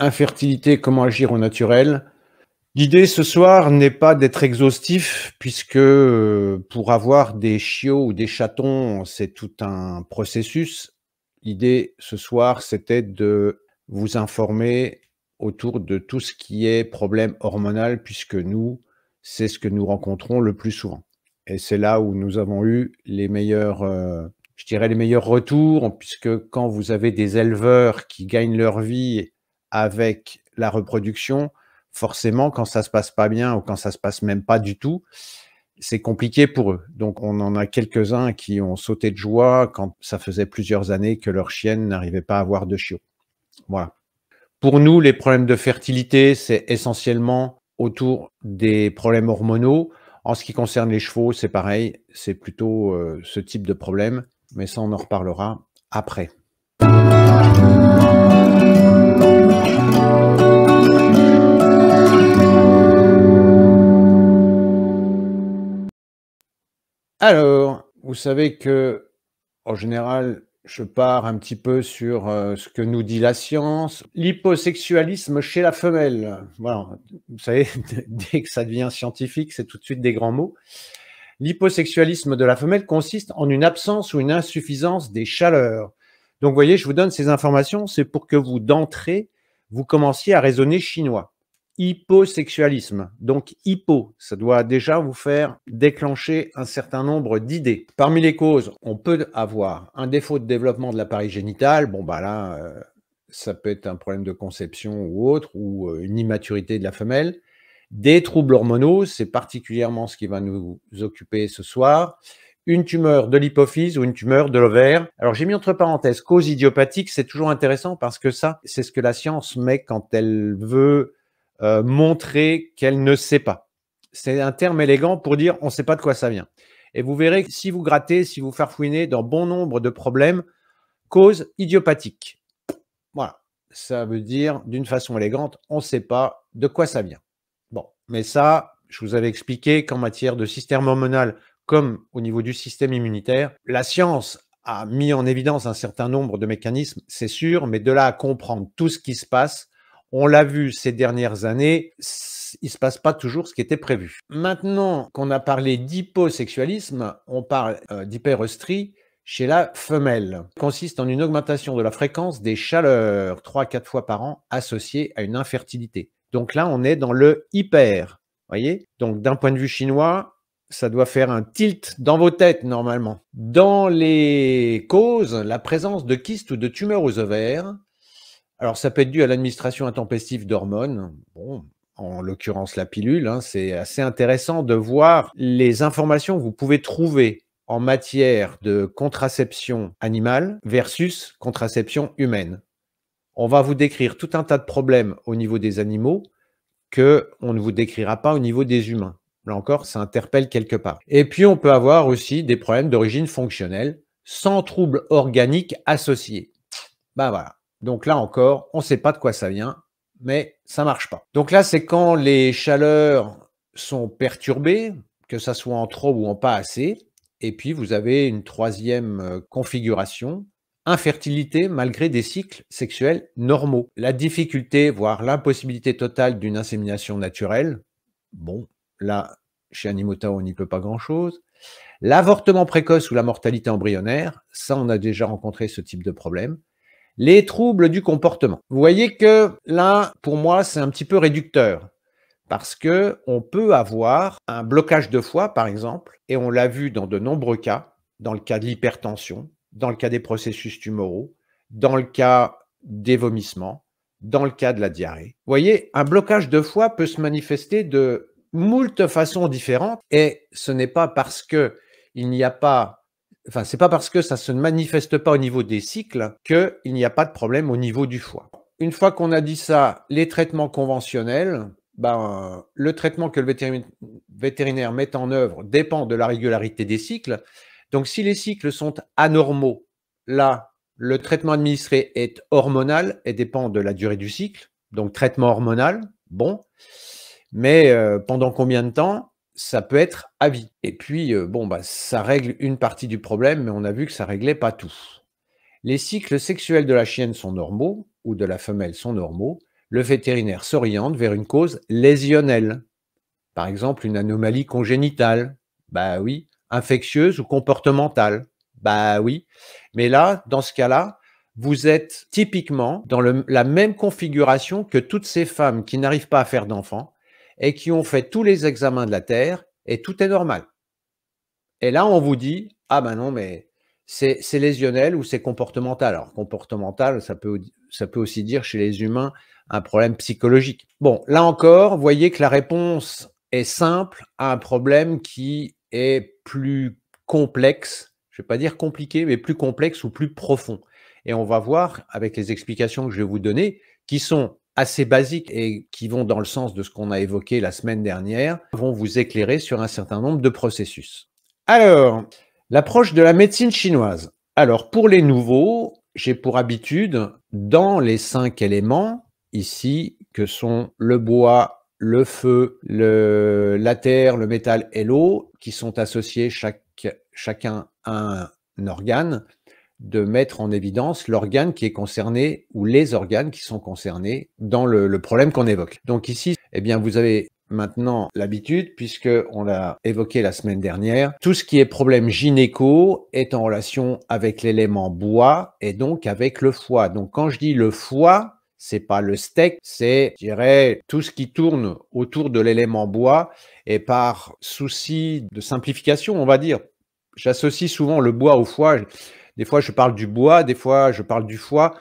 Infertilité, comment agir au naturel? L'idée ce soir n'est pas d'être exhaustif puisque, pour avoir des chiots ou des chatons, c'est tout un processus. L'idée ce soir, c'était de vous informer autour de tout ce qui est problème hormonal puisque nous, c'est ce que nous rencontrons le plus souvent et c'est là où nous avons eu les meilleurs, je dirais les meilleurs retours puisque quand vous avez des éleveurs qui gagnent leur vie avec la reproduction, forcément, quand ça se passe pas bien ou quand ça se passe même pas du tout, c'est compliqué pour eux. Donc on en a quelques-uns qui ont sauté de joie quand ça faisait plusieurs années que leur chienne n'arrivait pas à avoir de chiots. Voilà. Pour nous, les problèmes de fertilité, c'est essentiellement autour des problèmes hormonaux. En ce qui concerne les chevaux, c'est pareil, c'est plutôt, ce type de problème, mais ça, on en reparlera après. Alors, vous savez que, en général, je pars un petit peu sur, ce que nous dit la science. L'hyposexualisme chez la femelle. Voilà, vous savez, dès que ça devient scientifique, c'est tout de suite des grands mots. L'hyposexualisme de la femelle consiste en une absence ou une insuffisance des chaleurs. Donc, vous voyez, je vous donne ces informations, c'est pour que vous, d'entrée, vous commenciez à raisonner chinois. Hyposexualisme. Donc, hypo, ça doit déjà vous faire déclencher un certain nombre d'idées. Parmi les causes, on peut avoir un défaut de développement de l'appareil génital. Bon, bah là, ça peut être un problème de conception ou autre, ou une immaturité de la femelle. Des troubles hormonaux, c'est particulièrement ce qui va nous occuper ce soir. Une tumeur de l'hypophyse ou une tumeur de l'ovaire. Alors, j'ai mis entre parenthèses cause idiopathique, c'est toujours intéressant parce que ça, c'est ce que la science met quand elle veut montrer qu'elle ne sait pas. C'est un terme élégant pour dire on ne sait pas de quoi ça vient. Et vous verrez que si vous grattez, si vous farfouinez dans bon nombre de problèmes, cause idiopathique. Voilà, ça veut dire d'une façon élégante, on ne sait pas de quoi ça vient. Bon, mais ça, je vous avais expliqué qu'en matière de système hormonal, comme au niveau du système immunitaire, la science a mis en évidence un certain nombre de mécanismes, c'est sûr, mais de là à comprendre tout ce qui se passe, on l'a vu ces dernières années, il ne se passe pas toujours ce qui était prévu. Maintenant qu'on a parlé d'hyposexualisme, on parle d'hyperostrie chez la femelle. Ça consiste en une augmentation de la fréquence des chaleurs 3 à 4 fois par an associée à une infertilité. Donc là, on est dans le hyper, voyez? Donc d'un point de vue chinois, ça doit faire un tilt dans vos têtes normalement. Dans les causes, la présence de kystes ou de tumeurs aux ovaires. Alors ça peut être dû à l'administration intempestive d'hormones. Bon, en l'occurrence la pilule, hein, c'est assez intéressant de voir les informations que vous pouvez trouver en matière de contraception animale versus contraception humaine. On va vous décrire tout un tas de problèmes au niveau des animaux qu'on ne vous décrira pas au niveau des humains. Là encore, ça interpelle quelque part. Et puis, on peut avoir aussi des problèmes d'origine fonctionnelle sans troubles organiques associés. Ben voilà. Donc là encore, on ne sait pas de quoi ça vient, mais ça ne marche pas. Donc là, c'est quand les chaleurs sont perturbées, que ça soit en trop ou en pas assez. Et puis, vous avez une troisième configuration, infertilité malgré des cycles sexuels normaux. La difficulté, voire l'impossibilité totale d'une insémination naturelle. Bon, là, chez Animota, on n'y peut pas grand-chose. L'avortement précoce ou la mortalité embryonnaire, ça, on a déjà rencontré ce type de problème. Les troubles du comportement. Vous voyez que là, pour moi, c'est un petit peu réducteur. Parce que on peut avoir un blocage de foie, par exemple, et on l'a vu dans de nombreux cas, dans le cas de l'hypertension, dans le cas des processus tumoraux, dans le cas des vomissements, dans le cas de la diarrhée. Vous voyez, un blocage de foie peut se manifester de moult façons différentes, et ce n'est pas parce que il n'y a pas, enfin, c'est pas parce que ça se manifeste pas au niveau des cycles qu'il n'y a pas de problème au niveau du foie. Une fois qu'on a dit ça, les traitements conventionnels, ben, le traitement que le vétérinaire met en œuvre dépend de la régularité des cycles. Donc, si les cycles sont anormaux, là, le traitement administré est hormonal et dépend de la durée du cycle. Donc, traitement hormonal, bon. Mais pendant combien de temps? Ça peut être à vie. Et puis, bon, bah, ça règle une partie du problème, mais on a vu que ça réglait pas tout. Les cycles sexuels de la chienne sont normaux, ou de la femelle sont normaux, le vétérinaire s'oriente vers une cause lésionnelle. Par exemple, une anomalie congénitale. Bah oui. Infectieuse ou comportementale. Bah oui. Mais là, dans ce cas-là, vous êtes typiquement dans la même configuration que toutes ces femmes qui n'arrivent pas à faire d'enfants et qui ont fait tous les examens de la Terre et tout est normal. Et là, on vous dit: «Ah ben non, mais c'est lésionnel ou c'est comportemental». Alors comportemental, ça peut aussi dire chez les humains un problème psychologique. Bon, là encore, vous voyez que la réponse est simple à un problème qui est plus complexe. Je ne vais pas dire compliqué, mais plus complexe ou plus profond. Et on va voir avec les explications que je vais vous donner, qui sont assez basiques et qui vont dans le sens de ce qu'on a évoqué la semaine dernière, vont vous éclairer sur un certain nombre de processus. Alors, l'approche de la médecine chinoise. Alors, pour les nouveaux, j'ai pour habitude, dans les 5 éléments, ici, que sont le bois, le feu, la terre, le métal et l'eau, qui sont associés chacun à un organe, de mettre en évidence l'organe qui est concerné ou les organes qui sont concernés dans le problème qu'on évoque. Donc ici, eh bien, vous avez maintenant l'habitude, puisqu'on l'a évoqué la semaine dernière, tout ce qui est problème gynéco est en relation avec l'élément bois et donc avec le foie. Donc quand je dis le foie, c'est pas le steak, c'est, je dirais, tout ce qui tourne autour de l'élément bois et par souci de simplification, on va dire. J'associe souvent le bois au foie. Des fois, je parle du bois, des fois, je parle du foie,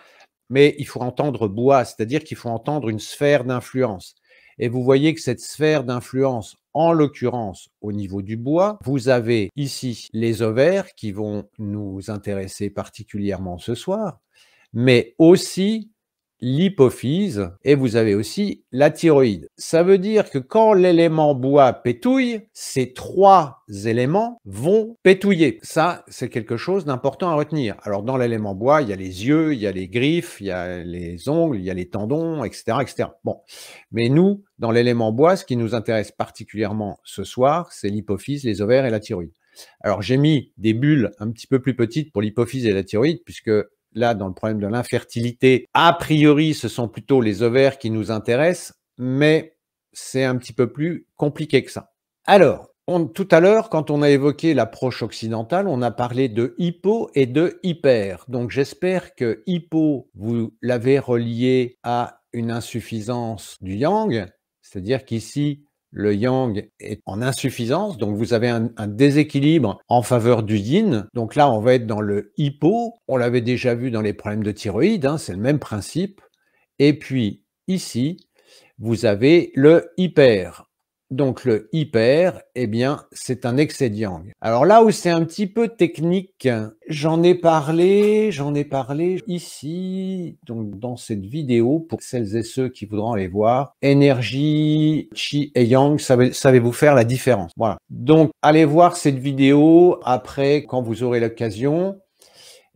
mais il faut entendre bois, c'est-à-dire qu'il faut entendre une sphère d'influence. Et vous voyez que cette sphère d'influence, en l'occurrence au niveau du bois, vous avez ici les ovaires qui vont nous intéresser particulièrement ce soir, mais aussi l'hypophyse et vous avez aussi la thyroïde. Ça veut dire que quand l'élément bois pétouille, ces 3 éléments vont pétouiller. Ça, c'est quelque chose d'important à retenir. Alors dans l'élément bois, il y a les yeux, il y a les griffes, il y a les ongles, il y a les tendons, etc., etc. Bon, mais nous, dans l'élément bois, ce qui nous intéresse particulièrement ce soir, c'est l'hypophyse, les ovaires et la thyroïde. Alors j'ai mis des bulles un petit peu plus petites pour l'hypophyse et la thyroïde, puisque là, dans le problème de l'infertilité, a priori, ce sont plutôt les ovaires qui nous intéressent, mais c'est un petit peu plus compliqué que ça. Alors, tout à l'heure, quand on a évoqué l'approche occidentale, on a parlé de hypo et de hyper. Donc, j'espère que hypo, vous l'avez relié à une insuffisance du yang, c'est-à-dire qu'ici, le yang est en insuffisance, donc vous avez un déséquilibre en faveur du yin. Donc là, on va être dans le hypo. On l'avait déjà vu dans les problèmes de thyroïde, hein, c'est le même principe. Et puis ici, vous avez le hyper. Donc le hyper, eh bien, c'est un excès de yang. Alors là où c'est un petit peu technique, j'en ai parlé ici, donc dans cette vidéo, pour celles et ceux qui voudront aller voir. Énergie, chi et yang, savez-vous faire la différence? Voilà. Donc allez voir cette vidéo après, quand vous aurez l'occasion.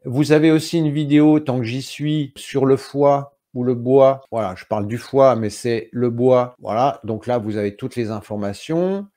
Vous avez aussi une vidéo, tant que j'y suis, sur le foie ou le bois. Voilà, je parle du foie, mais c'est le bois. Voilà, donc là, vous avez toutes les informations.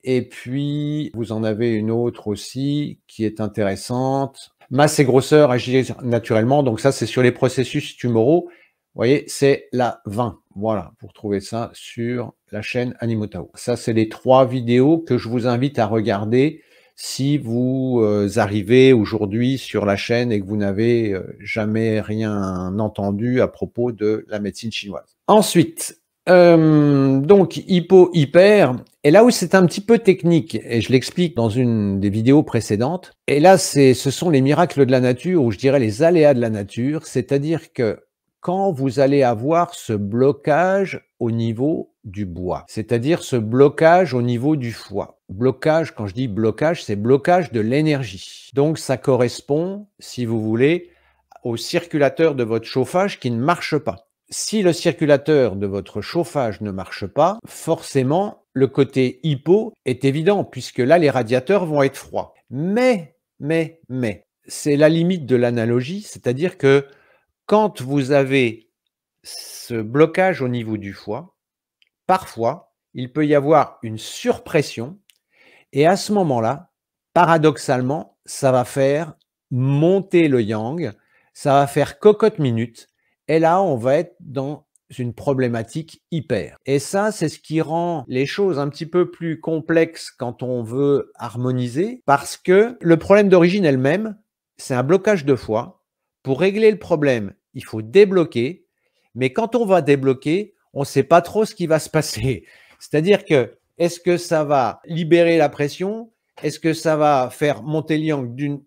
Et puis, vous en avez une autre aussi qui est intéressante. Masse et grosseur agissent naturellement. Donc ça, c'est sur les processus tumoraux. Vous voyez, c'est la 20. Voilà, vous retrouvez ça sur la chaîne Animotao. Ça, c'est les 3 vidéos que je vous invite à regarder si vous arrivez aujourd'hui sur la chaîne et que vous n'avez jamais rien entendu à propos de la médecine chinoise. Ensuite, donc hypo-hyper, et là où c'est un petit peu technique, et je l'explique dans une des vidéos précédentes, et là ce sont les miracles de la nature, ou je dirais les aléas de la nature, c'est-à-dire que quand vous allez avoir ce blocage au niveau du bois, c'est-à-dire ce blocage au niveau du foie. Blocage, quand je dis blocage, c'est blocage de l'énergie. Donc ça correspond, si vous voulez, au circulateur de votre chauffage qui ne marche pas. Si le circulateur de votre chauffage ne marche pas, forcément, le côté hypo est évident, puisque là, les radiateurs vont être froids. Mais, c'est la limite de l'analogie, c'est-à-dire que quand vous avez ce blocage au niveau du foie, parfois, il peut y avoir une surpression et à ce moment-là, paradoxalement, ça va faire monter le yang, ça va faire cocotte minute et là, on va être dans une problématique hyper. Et ça, c'est ce qui rend les choses un petit peu plus complexes quand on veut harmoniser, parce que le problème d'origine est le même, c'est un blocage de foie. Pour régler le problème, il faut débloquer, mais quand on va débloquer, on ne sait pas trop ce qui va se passer. C'est-à-dire que, est-ce que ça va libérer la pression? Est-ce que ça va faire monter le yang d'une...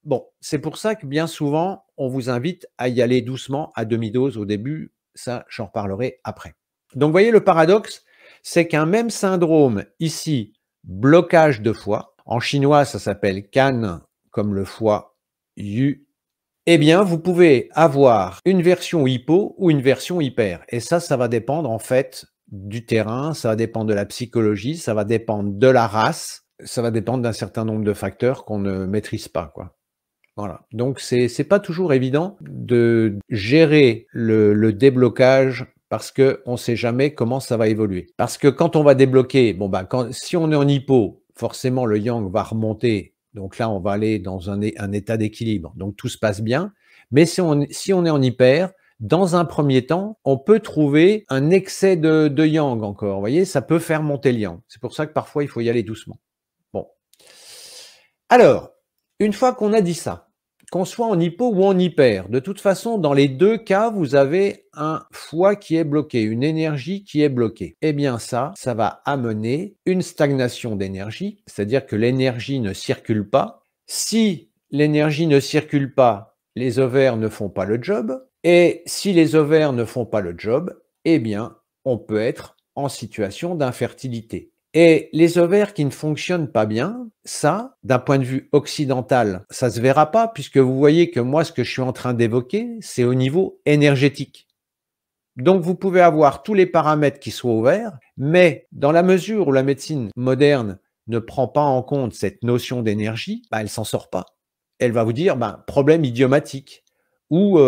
Bon, c'est pour ça que bien souvent, on vous invite à y aller doucement, à demi-dose au début. Ça, j'en reparlerai après. Donc, vous voyez, le paradoxe, c'est qu'un même syndrome, ici, blocage de foie, en chinois, ça s'appelle can, comme le foie, yu, eh bien, vous pouvez avoir une version hypo ou une version hyper. Et ça va dépendre, en fait, du terrain, ça va dépendre de la psychologie, ça va dépendre de la race, ça va dépendre d'un certain nombre de facteurs qu'on ne maîtrise pas, quoi. Voilà. Donc, c'est pas toujours évident de gérer le déblocage parce qu'on ne sait jamais comment ça va évoluer. Parce que quand on va débloquer, bon, bah, si on est en hypo, forcément, le yang va remonter. Donc là, on va aller dans un état d'équilibre. Donc, tout se passe bien. Mais si on est en hyper, dans un premier temps, on peut trouver un excès de yang encore. Vous voyez, ça peut faire monter le yang. C'est pour ça que parfois, il faut y aller doucement. Bon. Alors, une fois qu'on a dit ça, qu'on soit en hypo ou en hyper, de toute façon, dans les deux cas, vous avez un foie qui est bloqué, une énergie qui est bloquée. Eh bien ça va amener une stagnation d'énergie, c'est-à-dire que l'énergie ne circule pas. Si l'énergie ne circule pas, les ovaires ne font pas le job. Et si les ovaires ne font pas le job, eh bien, on peut être en situation d'infertilité. Et les ovaires qui ne fonctionnent pas bien, ça, d'un point de vue occidental, ça se verra pas puisque vous voyez que moi, ce que je suis en train d'évoquer, c'est au niveau énergétique. Donc, vous pouvez avoir tous les paramètres qui soient ouverts, mais dans la mesure où la médecine moderne ne prend pas en compte cette notion d'énergie, bah, elle s'en sort pas. Elle va vous dire, bah, problème idiomatique ou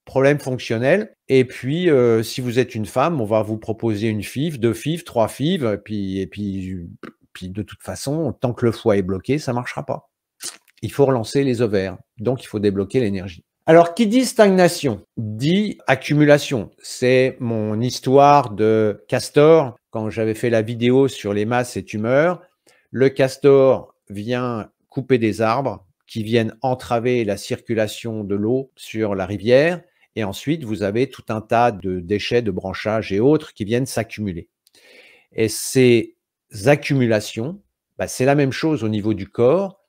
problème fonctionnel. Et puis, si vous êtes une femme, on va vous proposer une FIV, 2 FIV, 3 FIV, et puis de toute façon, tant que le foie est bloqué, ça ne marchera pas. Il faut relancer les ovaires, donc il faut débloquer l'énergie. Alors, qui dit stagnation, dit accumulation. C'est mon histoire de castor. Quand j'avais fait la vidéo sur les masses et tumeurs, le castor vient couper des arbres qui viennent entraver la circulation de l'eau sur la rivière. Et ensuite, vous avez tout un tas de déchets, de branchages et autres qui viennent s'accumuler. Et ces accumulations, bah, c'est la même chose au niveau du corps.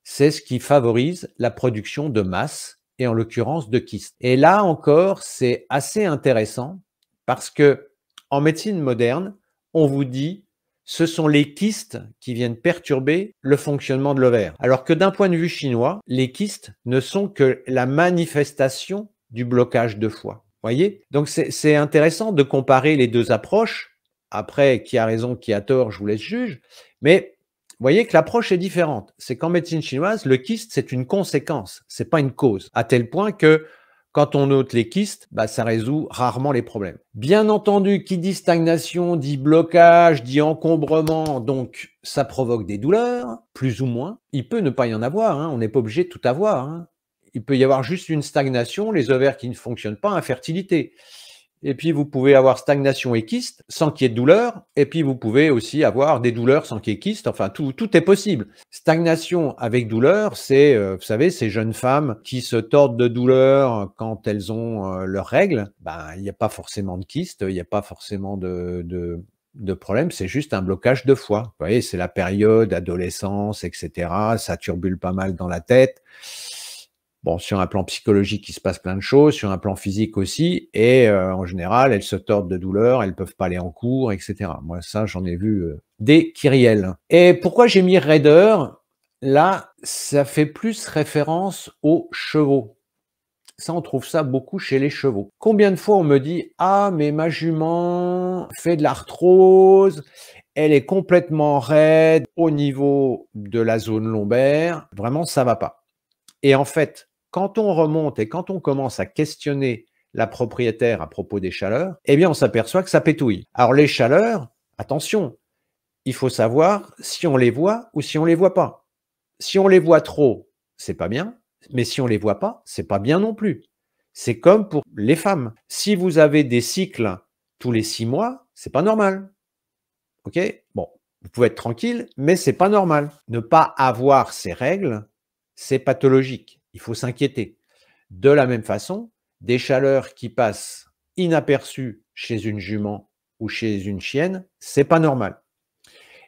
C'est ce qui favorise la production de masse et en l'occurrence de kystes. Et là encore, c'est assez intéressant parce que en médecine moderne, on vous dit ce sont les kystes qui viennent perturber le fonctionnement de l'ovaire. Alors que d'un point de vue chinois, les kystes ne sont que la manifestation du blocage de foie. Voyez? Donc c'est intéressant de comparer les deux approches. Après, qui a raison, qui a tort, je vous laisse juger. Mais vous voyez que l'approche est différente. C'est qu'en médecine chinoise, le kyste, c'est une conséquence, c'est pas une cause. À tel point que quand on note les kystes, bah, ça résout rarement les problèmes. Bien entendu, qui dit stagnation, dit blocage, dit encombrement, donc ça provoque des douleurs, plus ou moins. Il peut ne pas y en avoir, hein, on n'est pas obligé de tout avoir. Hein. Il peut y avoir juste une stagnation, les ovaires qui ne fonctionnent pas, infertilité. Et puis, vous pouvez avoir stagnation et kyste sans qu'il y ait de douleur. Et puis, vous pouvez aussi avoir des douleurs sans qu'il y ait kyste. Enfin, tout est possible. Stagnation avec douleur, c'est, vous savez, ces jeunes femmes qui se tordent de douleur quand elles ont leurs règles. Ben, il n'y a pas forcément de kyste, il n'y a pas forcément de problème, c'est juste un blocage de foie. Vous voyez, c'est la période, adolescence, etc. Ça turbule pas mal dans la tête. Bon, sur un plan psychologique, il se passe plein de choses, sur un plan physique aussi, et en général, elles se tordent de douleur, elles ne peuvent pas aller en cours, etc. Moi, ça, j'en ai vu des kyrielles. Et pourquoi j'ai mis raider? Là, ça fait plus référence aux chevaux. Ça, on trouve ça beaucoup chez les chevaux. Combien de fois on me dit « Ah, mais ma jument fait de l'arthrose, elle est complètement raide au niveau de la zone lombaire, vraiment, ça va pas. » Et en fait, quand on remonte et quand on commence à questionner la propriétaire à propos des chaleurs, eh bien, on s'aperçoit que ça pétouille. Alors, les chaleurs, attention, il faut savoir si on les voit ou si on les voit pas. Si on les voit trop, c'est pas bien, mais si on les voit pas, c'est pas bien non plus. C'est comme pour les femmes. Si vous avez des cycles tous les 6 mois, c'est pas normal. OK? Bon, vous pouvez être tranquille, mais c'est pas normal. Ne pas avoir ces règles, c'est pathologique. Il faut s'inquiéter. De la même façon, des chaleurs qui passent inaperçues chez une jument ou chez une chienne, c'est pas normal.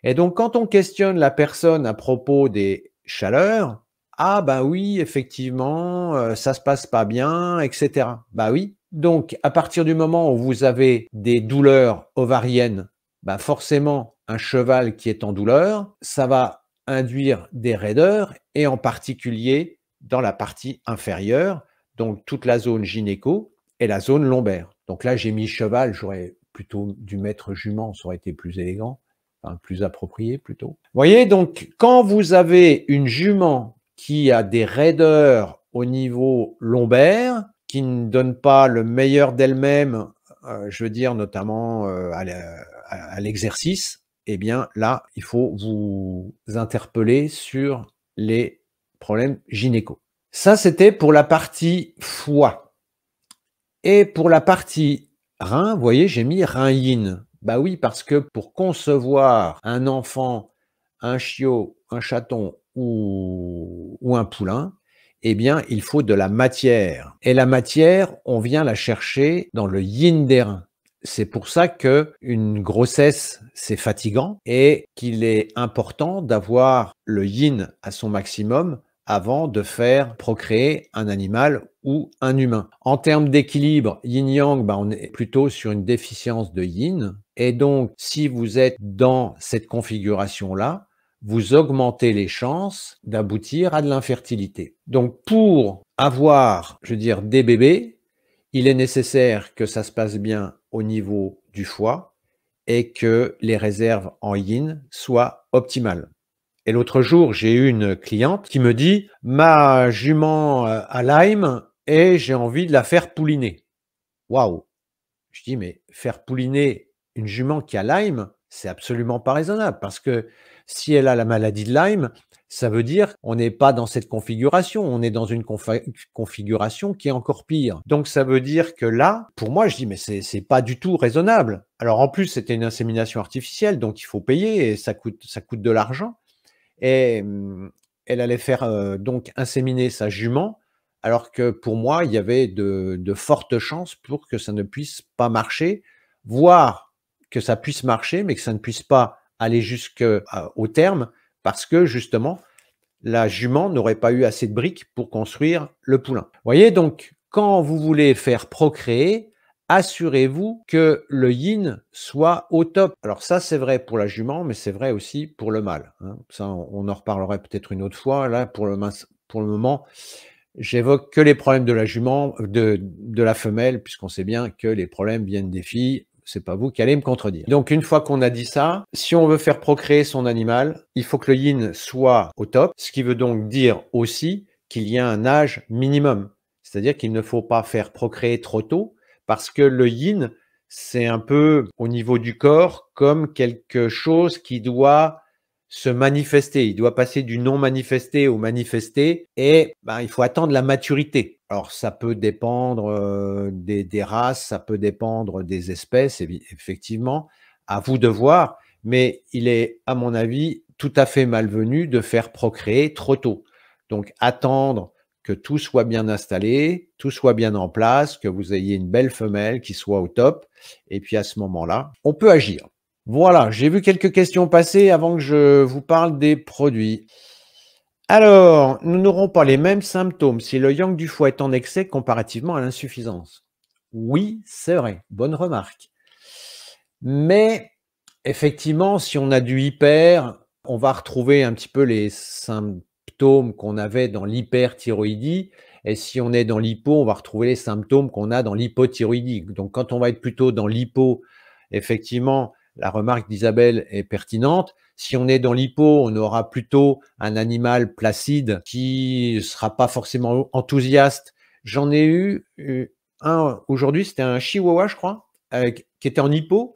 Et donc, quand on questionne la personne à propos des chaleurs, ah ben oui, effectivement, ça se passe pas bien, etc. Bah oui. Donc, à partir du moment où vous avez des douleurs ovariennes, bah forcément, un cheval qui est en douleur, ça va induire des raideurs et en particulier dans la partie inférieure, donc toute la zone gynéco et la zone lombaire. Donc là, j'ai mis cheval, j'aurais plutôt dû mettre jument, ça aurait été plus élégant. Enfin, plus approprié plutôt. Vous voyez, donc, quand vous avez une jument qui a des raideurs au niveau lombaire, qui ne donne pas le meilleur d'elle-même, je veux dire notamment à l'exercice, eh bien là, il faut vous interpeller sur les problèmes gynéco. Ça, c'était pour la partie foie. Et pour la partie rein, vous voyez, j'ai mis rein yin. Bah oui, parce que pour concevoir un enfant, un chiot, un chaton ou un poulain, eh bien, il faut de la matière. Et la matière, on vient la chercher dans le yin des reins. C'est pour ça que une grossesse, c'est fatigant et qu'il est important d'avoir le yin à son maximum avant de faire procréer un animal ou un humain. En termes d'équilibre yin-yang, bah on est plutôt sur une déficience de yin. Et donc, si vous êtes dans cette configuration-là, vous augmentez les chances d'aboutir à de l'infertilité. Donc, pour avoir, je veux dire, des bébés, il est nécessaire que ça se passe bien au niveau du foie et que les réserves en yin soient optimales. Et l'autre jour, j'ai eu une cliente qui me dit « Ma jument a Lyme et j'ai envie de la faire pouliner. » Waouh! Je dis « Mais faire pouliner une jument qui a Lyme, c'est absolument pas raisonnable parce que si elle a la maladie de Lyme, ça veut dire qu'on n'est pas dans cette configuration, on est dans une configuration qui est encore pire. Donc ça veut dire que là, pour moi, je dis « Mais c'est pas du tout raisonnable. » Alors en plus, c'était une insémination artificielle, donc il faut payer et ça coûte de l'argent. Et elle allait faire donc inséminer sa jument, alors que pour moi, il y avait de fortes chances pour que ça ne puisse pas marcher, voire que ça puisse marcher, mais que ça ne puisse pas aller jusqu'au terme, parce que justement, la jument n'aurait pas eu assez de briques pour construire le poulain. Vous voyez, donc, quand vous voulez faire procréer, assurez-vous que le yin soit au top. Alors ça, c'est vrai pour la jument, mais c'est vrai aussi pour le mâle, hein. Ça, on en reparlerait peut-être une autre fois. Là, pour le moment, j'évoque que les problèmes de la jument, de la femelle, puisqu'on sait bien que les problèmes viennent des filles. C'est pas vous qui allez me contredire. Donc, une fois qu'on a dit ça, si on veut faire procréer son animal, il faut que le yin soit au top, ce qui veut donc dire aussi qu'il y a un âge minimum. C'est-à-dire qu'il ne faut pas faire procréer trop tôt, parce que le yin, c'est un peu au niveau du corps comme quelque chose qui doit se manifester. Il doit passer du non manifesté au manifesté et ben, il faut attendre la maturité. Alors, ça peut dépendre des races, ça peut dépendre des espèces, effectivement, à vous de voir, mais il est, à mon avis, tout à fait malvenu de faire procréer trop tôt. Donc, attendre que tout soit bien installé, tout soit bien en place, que vous ayez une belle femelle qui soit au top, et puis à ce moment-là, on peut agir. Voilà, j'ai vu quelques questions passer avant que je vous parle des produits. Alors, nous n'aurons pas les mêmes symptômes si le yang du foie est en excès comparativement à l'insuffisance. Oui, c'est vrai, bonne remarque. Mais effectivement, si on a du hyper, on va retrouver un petit peu les symptômes qu'on avait dans l'hyperthyroïdie. Et si on est dans l'hypo, on va retrouver les symptômes qu'on a dans l'hypothyroïdie. Donc, quand on va être plutôt dans l'hypo, effectivement, la remarque d'Isabelle est pertinente. Si on est dans l'hypo, on aura plutôt un animal placide qui ne sera pas forcément enthousiaste. J'en ai eu un aujourd'hui, c'était un chihuahua, je crois, qui était en hypo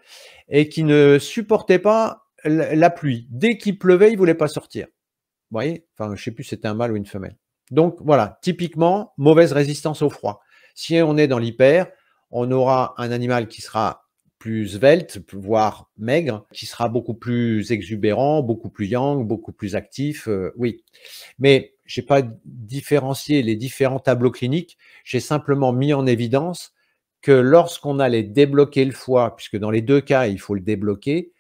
et qui ne supportait pas la pluie. Dès qu'il pleuvait, il ne voulait pas sortir. Vous voyez? Enfin, je ne sais plus si c'était un mâle ou une femelle. Donc voilà, typiquement, mauvaise résistance au froid. Si on est dans l'hyper, on aura un animal qui sera plus svelte, voire maigre, qui sera beaucoup plus exubérant, beaucoup plus yang, beaucoup plus actif, oui. Mais j'ai pas différencié les différents tableaux cliniques, j'ai simplement mis en évidence que lorsqu'on allait débloquer le foie, puisque dans les 2 cas, il faut le débloquer,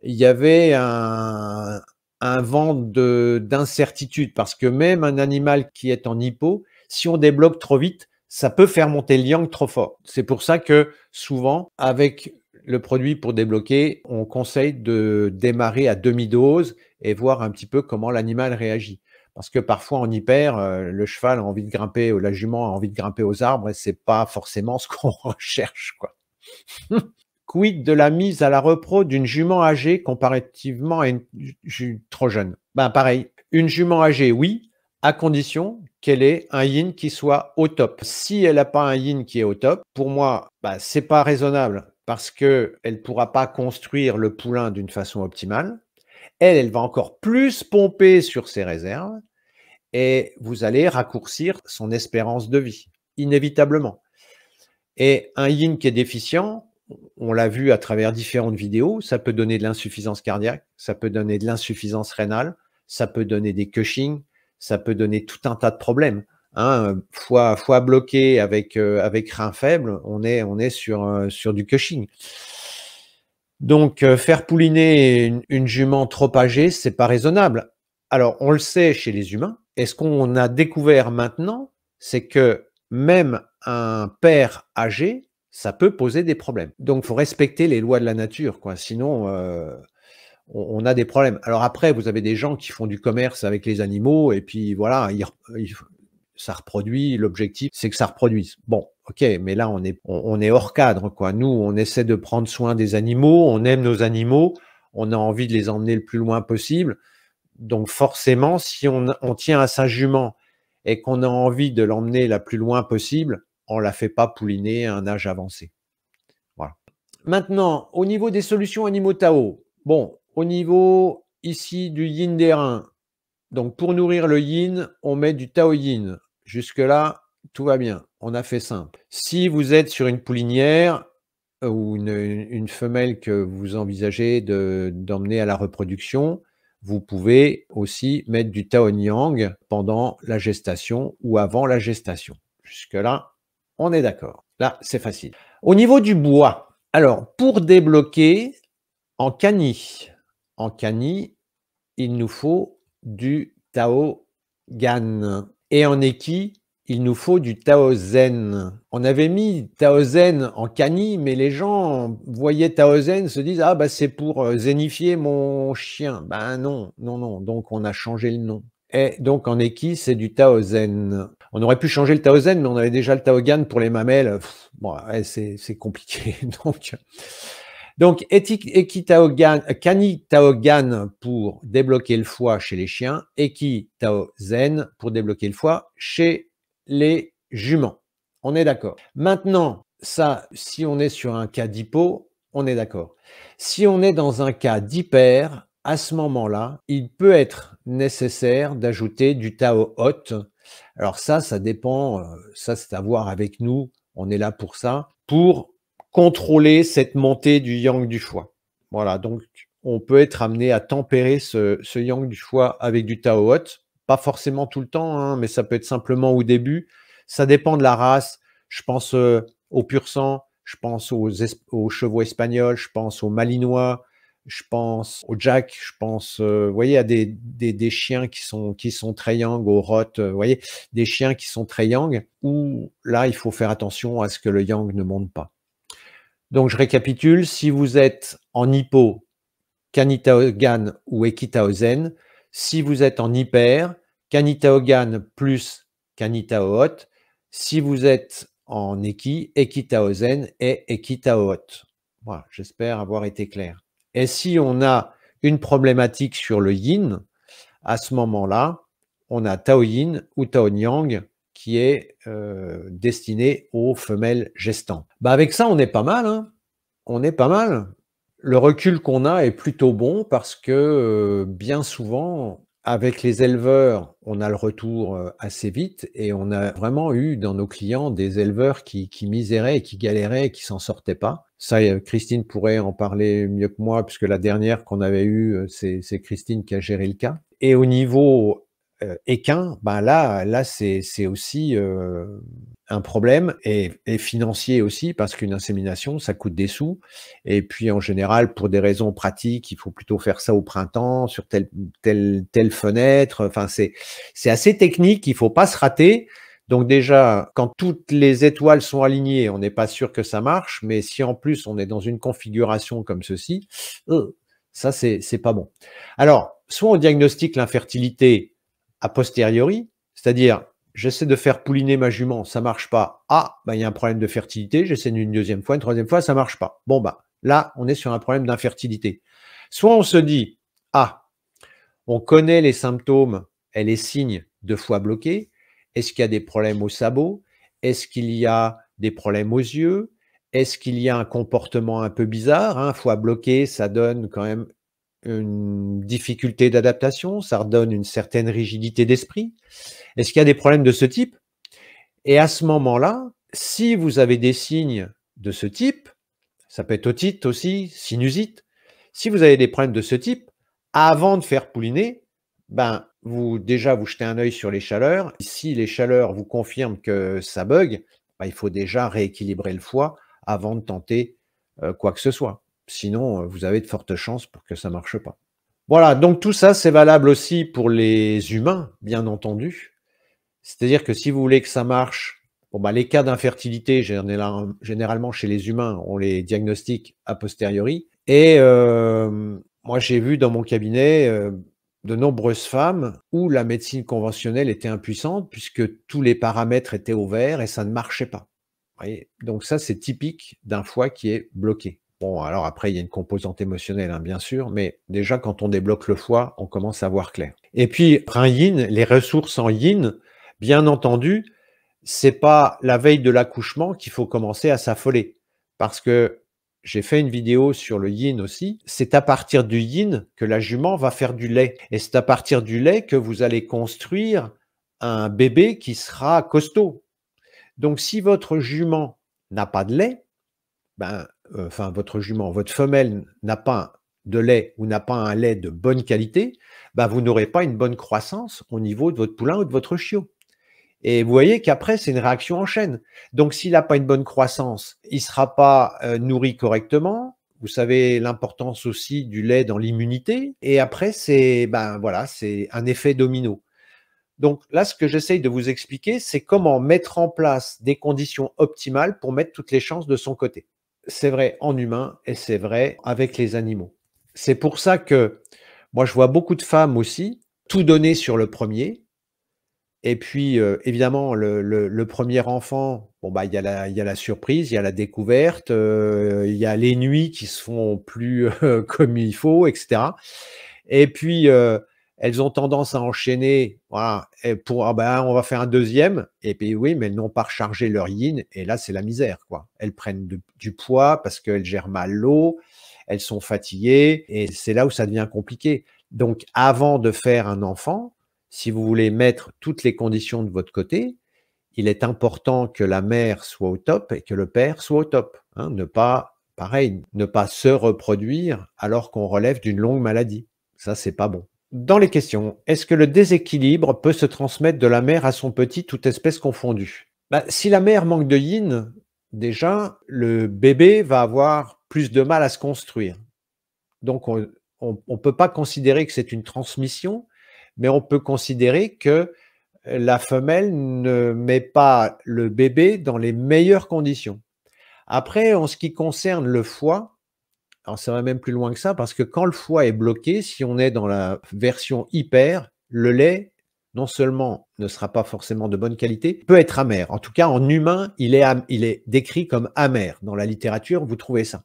il y avait un vent d'incertitude parce que même un animal qui est en hypo, si on débloque trop vite, ça peut faire monter le yang trop fort. C'est pour ça que souvent, avec le produit pour débloquer, on conseille de démarrer à demi-dose et voir un petit peu comment l'animal réagit. Parce que parfois en hyper, le cheval a envie de grimper ou la jument a envie de grimper aux arbres et c'est pas forcément ce qu'on recherche, quoi. Quid de la mise à la repro d'une jument âgée comparativement à une trop jeune? Ben pareil, une jument âgée, oui, à condition qu'elle ait un yin qui soit au top. Si elle n'a pas un yin qui est au top, pour moi, bah, c'est pas raisonnable parce qu'elle ne pourra pas construire le poulain d'une façon optimale. Elle va encore plus pomper sur ses réserves et vous allez raccourcir son espérance de vie, inévitablement. Et un yin qui est déficient, on l'a vu à travers différentes vidéos, ça peut donner de l'insuffisance cardiaque, ça peut donner de l'insuffisance rénale, ça peut donner des Cushing, ça peut donner tout un tas de problèmes. Hein, foie bloqué avec rein faible, on est sur du Cushing. Donc, faire pouliner une jument trop âgée, c'est pas raisonnable. Alors, on le sait chez les humains. Et ce qu'on a découvert maintenant, c'est que même un père âgé, ça peut poser des problèmes. Donc, il faut respecter les lois de la nature, quoi. Sinon, on a des problèmes. Alors après, vous avez des gens qui font du commerce avec les animaux et puis voilà, ça reproduit. L'objectif, c'est que ça reproduise. Bon, ok, mais là, on est hors cadre, quoi. Nous, on essaie de prendre soin des animaux, on aime nos animaux, on a envie de les emmener le plus loin possible. Donc forcément, si on tient à sa jument et qu'on a envie de l'emmener la plus loin possible, on la fait pas pouliner à un âge avancé. Voilà. Maintenant, au niveau des solutions animaux Tao, bon, au niveau ici du yin des reins, donc pour nourrir le yin, on met du Tao yin. Jusque-là, tout va bien. On a fait simple. Si vous êtes sur une poulinière ou une femelle que vous envisagez d'emmener à la reproduction, vous pouvez aussi mettre du Tao Yang pendant la gestation ou avant la gestation. Jusque-là, on est d'accord. Là, c'est facile. Au niveau du bois, alors pour débloquer en cani, il nous faut du Tao Gan. Et en équi, il nous faut du Tao Zen. On avait mis Tao Zen en cani, mais les gens voyaient Tao Zen, se disent « Ah, bah, c'est pour zénifier mon chien. » Ben non, non, non. Donc, on a changé le nom. Et donc, en équi, c'est du Tao Zen. On aurait pu changer le Tao Zen, mais on avait déjà le Tao Gan pour les mamelles. Bon, ouais, c'est compliqué. Donc, Cani Tao Gan pour débloquer le foie chez les chiens, Eki Tao Zen pour débloquer le foie chez les juments. On est d'accord. Maintenant, ça, si on est sur un cas d'hypo, on est d'accord. Si on est dans un cas d'hyper, à ce moment-là, il peut être nécessaire d'ajouter du Tao Hot. Alors ça dépend, ça c'est à voir avec nous, on est là pour ça, pour contrôler cette montée du yang du foie. Voilà, donc on peut être amené à tempérer ce yang du foie avec du Tao Hot. Pas forcément tout le temps, hein, mais ça peut être simplement au début. Ça dépend de la race. Je pense au pur sang, je pense aux chevaux espagnols, je pense aux malinois, je pense au jack, je pense, vous voyez, à des chiens qui sont très yang, au rot, vous voyez, des chiens qui sont très yang, où là, il faut faire attention à ce que le yang ne monte pas. Donc, je récapitule, si vous êtes en hypo, Cani Tao Gan ou Eki Tao Zen. Si vous êtes en hyper, Cani Tao Gan plus Cani Tao Hot. Si vous êtes en Eki, Eki Tao Zen et Eki Tao Hot. Voilà, j'espère avoir été clair. Et si on a une problématique sur le yin, à ce moment-là, on a Tao Yin ou Tao Yang qui est destiné aux femelles gestantes. Bah avec ça, on est pas mal. Hein, on est pas mal. Le recul qu'on a est plutôt bon parce que bien souvent, avec les éleveurs, on a le retour, assez vite et on a vraiment eu dans nos clients des éleveurs qui miséraient et qui galéraient et qui s'en sortaient pas. Ça, Christine pourrait en parler mieux que moi puisque la dernière qu'on avait eue, c'est Christine qui a géré le cas et au niveau, équin, ben là c'est aussi, un problème et financier aussi parce qu'une insémination, ça coûte des sous et puis en général, pour des raisons pratiques, il faut plutôt faire ça au printemps sur telle fenêtre. Enfin, c'est assez technique, il faut pas se rater. Donc déjà, quand toutes les étoiles sont alignées, on n'est pas sûr que ça marche, mais si en plus on est dans une configuration comme ceci, ça c'est pas bon. Alors, soit on diagnostique l'infertilité a posteriori, c'est-à-dire j'essaie de faire pouliner ma jument, ça marche pas. Ah, ben, il y a un problème de fertilité, j'essaie une deuxième fois, une troisième fois, ça marche pas. Bon, bah, là, on est sur un problème d'infertilité. Soit on se dit, ah, on connaît les symptômes et les signes de foie bloqué. Est-ce qu'il y a des problèmes au sabot? Est-ce qu'il y a des problèmes aux yeux? Est-ce qu'il y a un comportement un peu bizarre, hein? Foie bloqué, ça donne quand même une difficulté d'adaptation, ça redonne une certaine rigidité d'esprit. Est-ce qu'il y a des problèmes de ce type? Et à ce moment-là, si vous avez des signes de ce type, ça peut être otite aussi, sinusite, si vous avez des problèmes de ce type, avant de faire pouliner, ben, déjà, vous jetez un œil sur les chaleurs. Si les chaleurs vous confirment que ça bug, ben, il faut déjà rééquilibrer le foie avant de tenter quoi que ce soit. Sinon, vous avez de fortes chances pour que ça ne marche pas. Voilà, donc tout ça, c'est valable aussi pour les humains, bien entendu. C'est-à-dire que si vous voulez que ça marche, bon bah les cas d'infertilité, généralement chez les humains, on les diagnostique a posteriori. Et moi, j'ai vu dans mon cabinet de nombreuses femmes où la médecine conventionnelle était impuissante puisque tous les paramètres étaient au vert et ça ne marchait pas. Vous voyez. Donc ça, c'est typique d'un foie qui est bloqué. Bon, alors après, il y a une composante émotionnelle, hein, bien sûr, mais déjà, quand on débloque le foie, on commence à voir clair. Et puis, un yin, les ressources en yin, bien entendu, c'est pas la veille de l'accouchement qu'il faut commencer à s'affoler. Parce que j'ai fait une vidéo sur le yin aussi. C'est à partir du yin que la jument va faire du lait. Et c'est à partir du lait que vous allez construire un bébé qui sera costaud. Donc, si votre jument n'a pas de lait, ben, enfin, votre femelle n'a pas de lait ou n'a pas un lait de bonne qualité, ben, vous n'aurez pas une bonne croissance au niveau de votre poulain ou de votre chiot. Et vous voyez qu'après, c'est une réaction en chaîne. Donc, s'il n'a pas une bonne croissance, il ne sera pas nourri correctement. Vous savez l'importance aussi du lait dans l'immunité. Et après, c'est ben voilà, c'est un effet domino. Donc là, ce que j'essaye de vous expliquer, c'est comment mettre en place des conditions optimales pour mettre toutes les chances de son côté. C'est vrai en humain et c'est vrai avec les animaux. C'est pour ça que moi, je vois beaucoup de femmes aussi tout donner sur le premier. Et puis, évidemment, le 1er enfant, bon, bah, il y a la surprise, il y a la découverte, il y a les nuits qui se font plus, comme il faut et cetera. Et puis, elles ont tendance à enchaîner, voilà et pour: «Ah ben, on va faire un deuxième et puis oui, mais elles n'ont pas rechargé leur yin et là, c'est la misère, quoi. Elles prennent du poids parce qu'elles gèrent mal l'eau, elles sont fatiguées et c'est là où ça devient compliqué. Donc avant de faire un enfant, si vous voulez mettre toutes les conditions de votre côté, il est important que la mère soit au top et que le père soit au top, hein. Ne pas pareil, ne pas se reproduire alors qu'on relève d'une longue maladie. Ça, c'est pas bon. Dans les questions, est-ce que le déséquilibre peut se transmettre de la mère à son petit, toute espèce confondue? Bah, si la mère manque de yin, déjà, le bébé va avoir plus de mal à se construire. Donc on peut pas considérer que c'est une transmission, mais on peut considérer que la femelle ne met pas le bébé dans les meilleures conditions. Après, en ce qui concerne le foie, alors ça va même plus loin que ça, parce que quand le foie est bloqué, si on est dans la version hyper, le lait, non seulement ne sera pas forcément de bonne qualité, peut être amer. En tout cas, en humain, il est décrit comme amer. Dans la littérature, vous trouvez ça.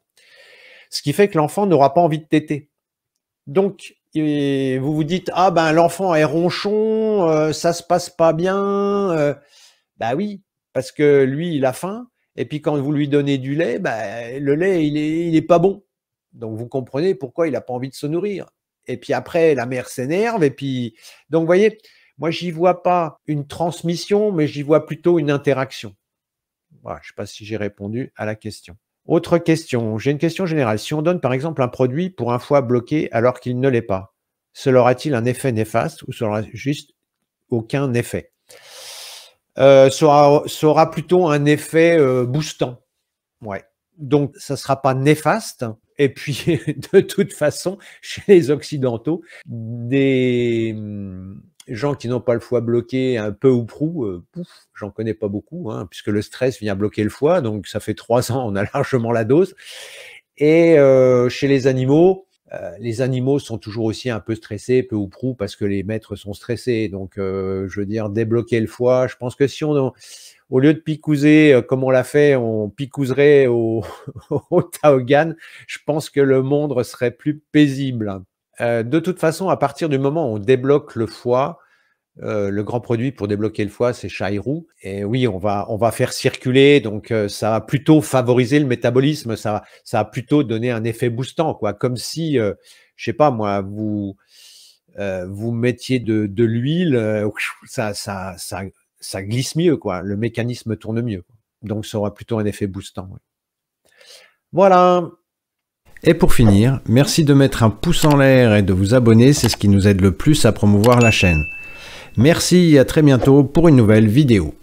Ce qui fait que l'enfant n'aura pas envie de téter. Donc, vous vous dites: «Ah ben, l'enfant est ronchon, ça se passe pas bien», bah oui, parce que lui, il a faim et puis quand vous lui donnez du lait, bah, le lait, il est pas bon. Donc vous comprenez pourquoi il a pas envie de se nourrir et puis après, la mère s'énerve, et puis... Donc, vous voyez, moi, j'y vois pas une transmission, mais j'y vois plutôt une interaction. Voilà, je ne sais pas si j'ai répondu à la question. Autre question, j'ai une question générale. Si on donne par exemple un produit pour un foie bloqué alors qu'il ne l'est pas, cela aura-t-il un effet néfaste ou ça aura juste aucun effet? Ça aura plutôt un effet boostant. Ouais. Donc, ça ne sera pas néfaste. Et puis, de toute façon, chez les Occidentaux, des gens qui n'ont pas le foie bloqué un peu ou prou, j'en connais pas beaucoup, hein, puisque le stress vient bloquer le foie. Donc, ça fait 3 ans, on a largement la dose. Et chez les animaux sont toujours aussi un peu stressés, peu ou prou, parce que les maîtres sont stressés. Donc, je veux dire, débloquer le foie, je pense que si on... Au lieu de picouser comme on l'a fait, on picouserait au, au Taogan, je pense que le monde serait plus paisible. De toute façon, à partir du moment où on débloque le foie, le grand produit pour débloquer le foie, c'est Chai-Rou. Et oui, on va faire circuler, donc ça va plutôt favoriser le métabolisme, ça va plutôt donner un effet boostant, quoi. Comme si, je sais pas moi, vous mettiez de l'huile, ça glisse mieux, quoi. Le mécanisme tourne mieux. Donc, ça aura plutôt un effet boostant. Ouais. Voilà. Et pour finir, merci de mettre un pouce en l'air et de vous abonner, c'est ce qui nous aide le plus à promouvoir la chaîne. Merci et à très bientôt pour une nouvelle vidéo.